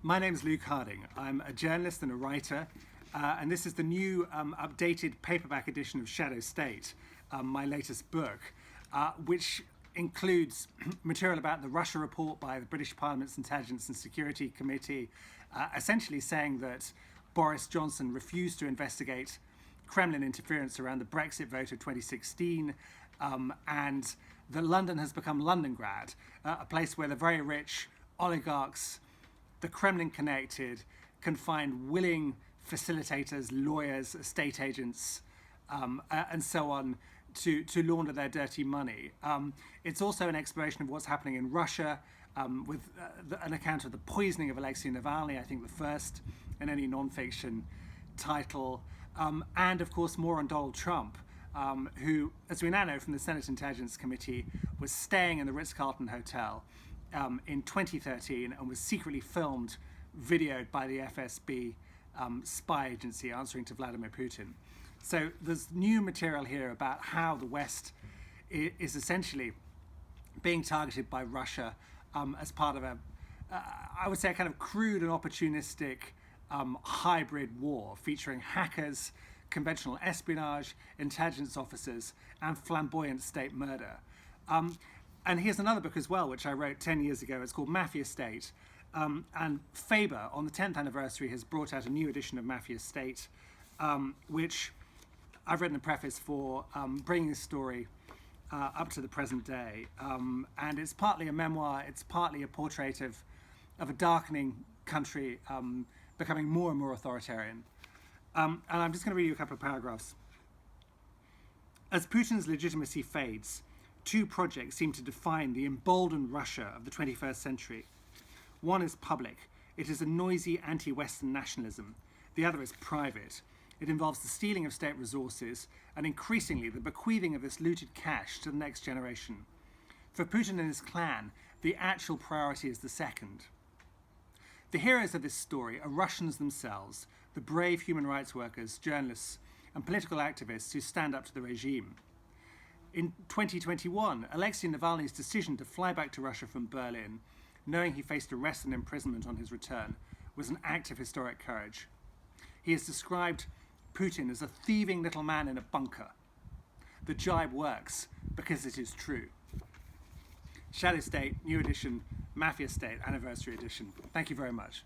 My name's Luke Harding. I'm a journalist and a writer, and this is the new updated paperback edition of Shadow State, my latest book, which includes material about the Russia report by the British Parliament's Intelligence and Security Committee, essentially saying that Boris Johnson refused to investigate Kremlin interference around the Brexit vote of 2016, and that London has become Londongrad, a place where the very rich oligarchs, the Kremlin connected, can find willing facilitators, lawyers, estate agents, and so on to launder their dirty money. It's also an exploration of what's happening in Russia, with an account of the poisoning of Alexei Navalny, I think the first in any non-fiction title, and of course more on Donald Trump, who, as we now know from the Senate Intelligence Committee, was staying in the Ritz-Carlton Hotel in 2013 and was secretly filmed, videoed by the FSB spy agency answering to Vladimir Putin. So there's new material here about how the West is essentially being targeted by Russia as part of I would say, a kind of crude and opportunistic hybrid war featuring hackers, conventional espionage, intelligence officers, and flamboyant state murder. And here's another book as well, which I wrote 10 years ago. It's called Mafia State. And Faber, on the 10th anniversary, has brought out a new edition of Mafia State, which I've written a preface for, bringing the story up to the present day. And it's partly a memoir, it's partly a portrait of a darkening country becoming more and more authoritarian. And I'm just going to read you a couple of paragraphs. As Putin's legitimacy fades, two projects seem to define the emboldened Russia of the 21st century. One is public. It is a noisy anti-Western nationalism. The other is private. It involves the stealing of state resources and increasingly the bequeathing of this looted cash to the next generation. For Putin and his clan, the actual priority is the second. The heroes of this story are Russians themselves, the brave human rights workers, journalists, and political activists who stand up to the regime. In 2021, Alexei Navalny's decision to fly back to Russia from Berlin, knowing he faced arrest and imprisonment on his return, was an act of historic courage. He has described Putin as a thieving little man in a bunker. The jibe works because it is true. Shadow State, new edition, Mafia State, anniversary edition. Thank you very much.